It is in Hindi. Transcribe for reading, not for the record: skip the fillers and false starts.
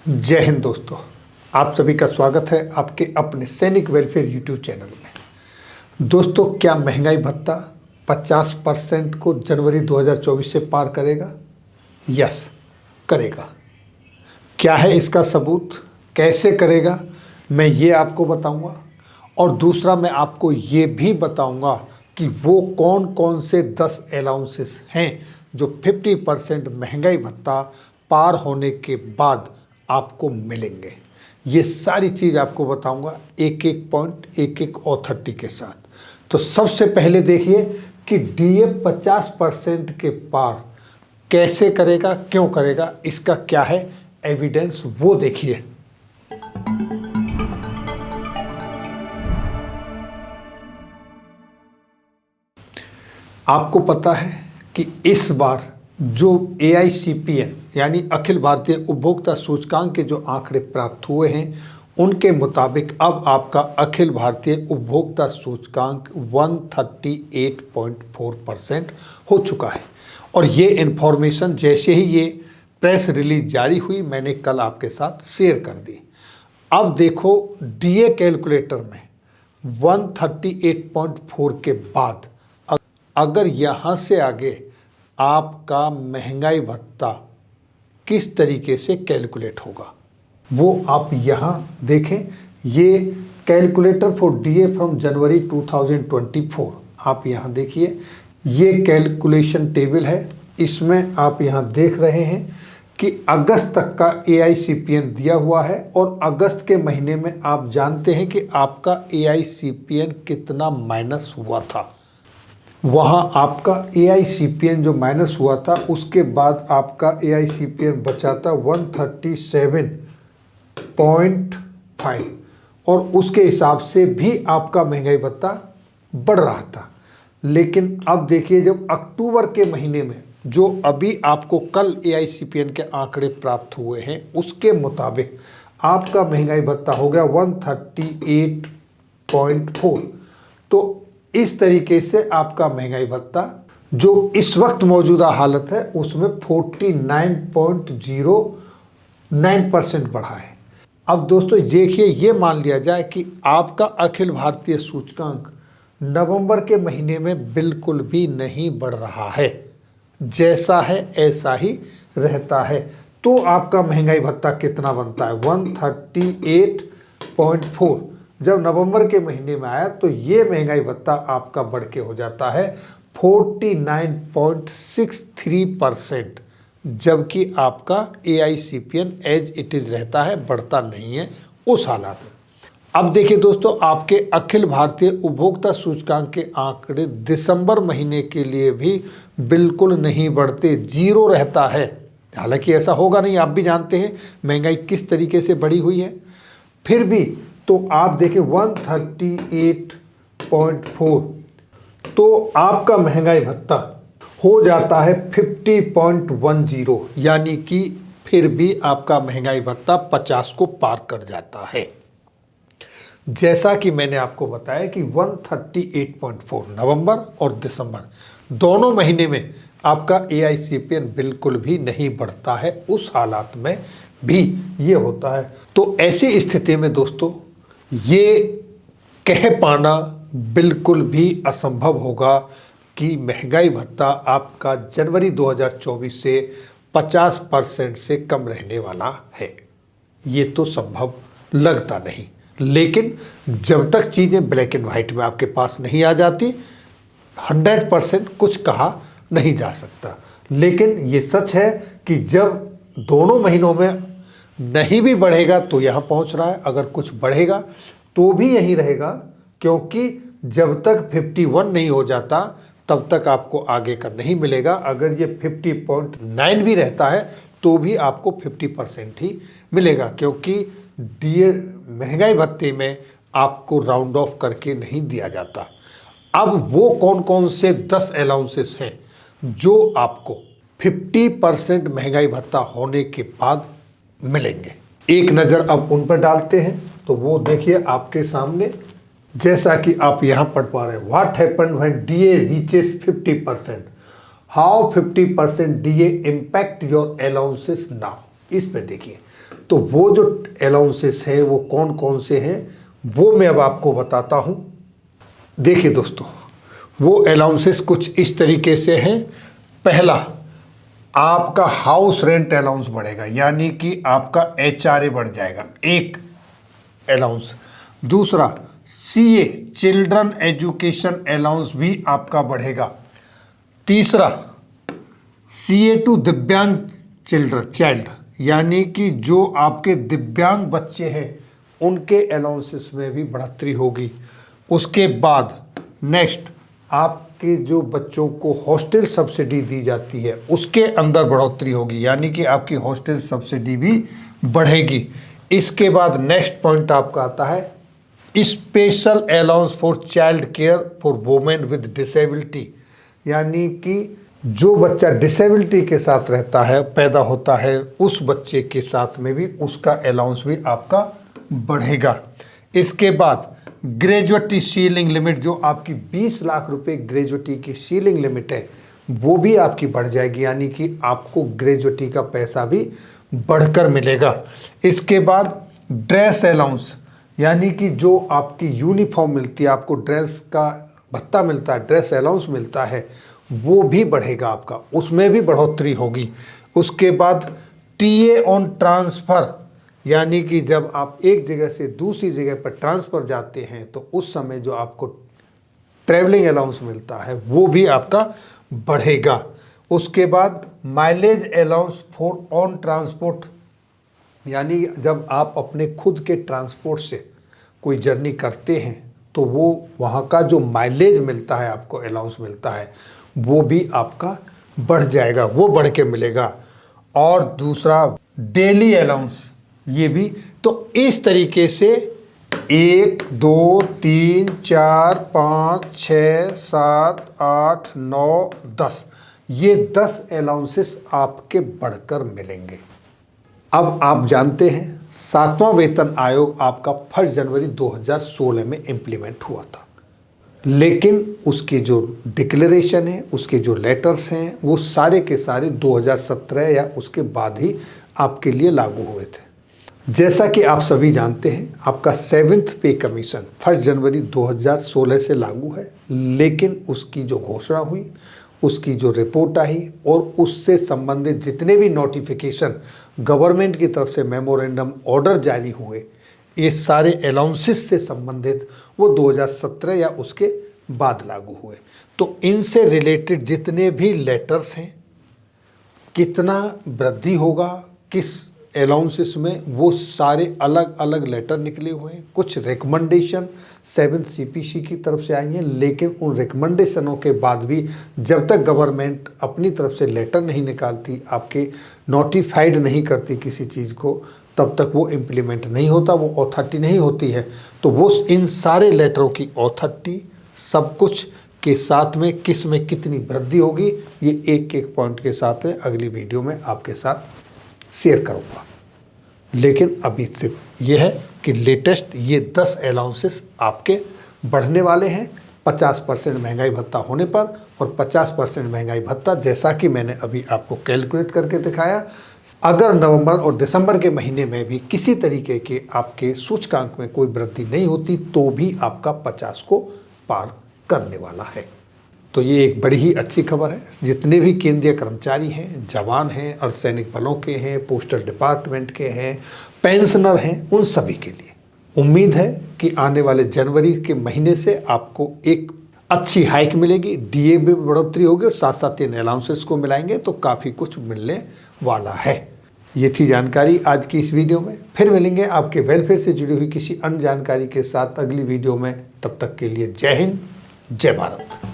जय हिंद दोस्तों, आप सभी का स्वागत है आपके अपने सैनिक वेलफेयर यूट्यूब चैनल में। दोस्तों, क्या महंगाई भत्ता 50% को जनवरी 2024 से पार करेगा? यस, करेगा। क्या है इसका सबूत, कैसे करेगा, मैं ये आपको बताऊंगा। और दूसरा, मैं आपको ये भी बताऊंगा कि वो कौन कौन से 10 अलाउंसेस हैं जो 50% महंगाई भत्ता पार होने के बाद आपको मिलेंगे। ये सारी चीज़ आपको बताऊंगा एक एक पॉइंट, एक एक ऑथोरिटी के साथ। तो सबसे पहले देखिए कि डीए 50% के पार कैसे करेगा, क्यों करेगा, इसका क्या है एविडेंस, वो देखिए। आपको पता है कि इस बार जो AICPN यानी अखिल भारतीय उपभोक्ता सूचकांक के जो आंकड़े प्राप्त हुए हैं, उनके मुताबिक अब आपका अखिल भारतीय उपभोक्ता सूचकांक 138.4% हो चुका है। और ये इन्फॉर्मेशन जैसे ही ये प्रेस रिलीज जारी हुई, मैंने कल आपके साथ शेयर कर दी। अब देखो, डीए कैलकुलेटर में 138.4 के बाद अगर यहाँ से आगे आपका महंगाई भत्ता किस तरीके से कैलकुलेट होगा, वो आप यहाँ देखें। ये calculator for DA from January 2024, आप यहाँ देखिए, ये कैलकुलेशन टेबल है। इसमें आप यहाँ देख रहे हैं कि अगस्त तक का AICPN दिया हुआ है। और अगस्त के महीने में आप जानते हैं कि आपका AICPN कितना माइनस हुआ था। वहाँ आपका AICPN जो माइनस हुआ था, उसके बाद आपका AICPN बचा था 137.5, और उसके हिसाब से भी आपका महंगाई भत्ता बढ़ रहा था। लेकिन अब देखिए, जब अक्टूबर के महीने में जो अभी आपको कल AICPN के आंकड़े प्राप्त हुए हैं, उसके मुताबिक आपका महंगाई भत्ता हो गया 138.4। तो इस तरीके से आपका महंगाई भत्ता जो इस वक्त मौजूदा हालत है उसमें 49.09% बढ़ा है। अब दोस्तों देखिए, ये मान लिया जाए कि आपका अखिल भारतीय सूचकांक नवंबर के महीने में बिल्कुल भी नहीं बढ़ रहा है, जैसा है ऐसा ही रहता है, तो आपका महंगाई भत्ता कितना बनता है? 138.4 जब नवंबर के महीने में आया तो ये महंगाई भत्ता आपका बढ़ के हो जाता है 49.63%, जबकि आपका AICPN एज इट इज़ रहता है, बढ़ता नहीं है उस हालात में। अब देखिए दोस्तों, आपके अखिल भारतीय उपभोक्ता सूचकांक के आंकड़े दिसंबर महीने के लिए भी बिल्कुल नहीं बढ़ते, जीरो रहता है। हालांकि ऐसा होगा नहीं, आप भी जानते हैं महंगाई किस तरीके से बढ़ी हुई है। फिर भी तो आप देखें 138.4, तो आपका महंगाई भत्ता हो जाता है 50.10, यानी कि फिर भी आपका महंगाई भत्ता 50 को पार कर जाता है। जैसा कि मैंने आपको बताया कि 138.4 नवंबर और दिसंबर दोनों महीने में आपका AICPN बिल्कुल भी नहीं बढ़ता है, उस हालात में भी ये होता है। तो ऐसी स्थिति में दोस्तों, ये कह पाना बिल्कुल भी असंभव होगा कि महंगाई भत्ता आपका जनवरी 2024 से 50% से कम रहने वाला है। ये तो संभव लगता नहीं। लेकिन जब तक चीज़ें ब्लैक एंड वाइट में आपके पास नहीं आ जाती, 100% कुछ कहा नहीं जा सकता। लेकिन ये सच है कि जब दोनों महीनों में नहीं भी बढ़ेगा तो यहाँ पहुँच रहा है, अगर कुछ बढ़ेगा तो भी यहीं रहेगा, क्योंकि जब तक 51 नहीं हो जाता तब तक आपको आगे का नहीं मिलेगा। अगर ये 50.9 भी रहता है तो भी आपको 50% ही मिलेगा, क्योंकि डीए महंगाई भत्ते में आपको राउंड ऑफ करके नहीं दिया जाता। अब वो कौन कौन से 10 अलाउंसेस हैं जो आपको 50% महंगाई भत्ता होने के बाद मिलेंगे, एक नज़र अब उन पर डालते हैं। तो वो देखिए आपके सामने, जैसा कि आप यहाँ पढ़ पा रहे हैं, what happened when DA reaches 50%, how 50% DA impact your allowances now. इस पे देखिए, तो वो जो अलाउंसेस है वो कौन कौन से हैं वो मैं अब आपको बताता हूँ। देखिए दोस्तों, वो अलाउंसेस कुछ इस तरीके से हैं। पहला, आपका हाउस रेंट अलाउंस बढ़ेगा, यानी कि आपका HRA बढ़ जाएगा, एक अलाउंस। दूसरा, CA चिल्ड्रन एजुकेशन अलाउंस भी आपका बढ़ेगा। तीसरा, CA टू दिव्यांग चाइल्ड, यानी कि जो आपके दिव्यांग बच्चे हैं उनके अलाउंसेस में भी बढ़ोतरी होगी। उसके बाद नेक्स्ट, आपके जो बच्चों को हॉस्टल सब्सिडी दी जाती है उसके अंदर बढ़ोतरी होगी, यानी कि आपकी हॉस्टल सब्सिडी भी बढ़ेगी। इसके बाद नेक्स्ट पॉइंट आपका आता है special allowance for child care for women with disability, यानी कि जो बच्चा डिसेबिलिटी के साथ रहता है, पैदा होता है, उस बच्चे के साथ में भी उसका अलाउंस भी आपका बढ़ेगा। इसके बाद ग्रेजुएटी सीलिंग लिमिट, जो आपकी 20 लाख रुपए ग्रेजुएटी की सीलिंग लिमिट है, वो भी आपकी बढ़ जाएगी, यानी कि आपको ग्रेजुएटी का पैसा भी बढ़कर मिलेगा। इसके बाद ड्रेस अलाउंस, यानी कि जो आपकी यूनिफॉर्म मिलती है, आपको ड्रेस का भत्ता मिलता है, ड्रेस अलाउंस मिलता है, वो भी बढ़ेगा आपका, उसमें भी बढ़ोतरी होगी। उसके बाद TA ऑन ट्रांसफ़र, यानी कि जब आप एक जगह से दूसरी जगह पर ट्रांसफ़र जाते हैं तो उस समय जो आपको ट्रैवलिंग अलाउंस मिलता है वो भी आपका बढ़ेगा। उसके बाद mileage allowance for on transport, यानी जब आप अपने खुद के ट्रांसपोर्ट से कोई जर्नी करते हैं तो वो वहाँ का जो माइलेज मिलता है, आपको अलाउंस मिलता है, वो भी आपका बढ़ जाएगा, वो बढ़ के मिलेगा। और दूसरा डेली अलाउंस, ये भी। तो इस तरीके से 1 2 3 4 5 6 7 8 9 10, ये 10 अलाउंसेस आपके बढ़कर मिलेंगे। अब आप जानते हैं 7वां वेतन आयोग आपका 1 जनवरी 2016 में इम्प्लीमेंट हुआ था, लेकिन उसकी जो डिक्लेरेशन है, उसके जो लेटर्स हैं, वो सारे के सारे 2017 या उसके बाद ही आपके लिए लागू हुए थे। जैसा कि आप सभी जानते हैं, आपका 7th पे कमीशन 1 जनवरी 2016 से लागू है, लेकिन उसकी जो घोषणा हुई, उसकी जो रिपोर्ट आई और उससे संबंधित जितने भी नोटिफिकेशन गवर्नमेंट की तरफ से मेमोरेंडम ऑर्डर जारी हुए, ये सारे अलाउंसेस से संबंधित वो 2017 या उसके बाद लागू हुए। तो इनसे रिलेटेड जितने भी लेटर्स हैं, कितना वृद्धि होगा किस अलाउंसेस में, वो सारे अलग अलग लेटर निकले हुए हैं। कुछ रिकमेंडेशन 7th CPC की तरफ से आई हैं, लेकिन उन रिकमेंडेशनों के बाद भी जब तक गवर्नमेंट अपनी तरफ से लेटर नहीं निकालती, आपके नोटिफाइड नहीं करती किसी चीज़ को, तब तक वो इम्प्लीमेंट नहीं होता, वो ऑथोरिटी नहीं होती है। तो वो इन सारे लेटरों की ऑथोरिटी सब कुछ के साथ में किस में कितनी वृद्धि होगी, ये एक एक पॉइंट के साथ में अगली वीडियो में आपके साथ शेयर करूँगा। लेकिन अभी सिर्फ ये है कि लेटेस्ट ये 10 अलाउंसेस आपके बढ़ने वाले हैं 50% महंगाई भत्ता होने पर, और 50% महंगाई भत्ता जैसा कि मैंने अभी आपको कैलकुलेट करके दिखाया, अगर नवंबर और दिसंबर के महीने में भी किसी तरीके के आपके सूचकांक में कोई वृद्धि नहीं होती तो भी आपका 50 को पार करने वाला है। तो ये एक बड़ी ही अच्छी खबर है। जितने भी केंद्रीय कर्मचारी हैं, जवान हैं, अर्धसैनिक बलों के हैं, पोस्टल डिपार्टमेंट के हैं, पेंशनर हैं, उन सभी के लिए उम्मीद है कि आने वाले जनवरी के महीने से आपको एक अच्छी हाइक मिलेगी, DA में बढ़ोतरी होगी और साथ साथ इन अलाउंसेस को मिलाएंगे तो काफ़ी कुछ मिलने वाला है। ये थी जानकारी आज की इस वीडियो में। फिर मिलेंगे आपके वेलफेयर से जुड़ी हुई किसी अन्य जानकारी के साथ अगली वीडियो में। तब तक के लिए जय हिंद, जय भारत।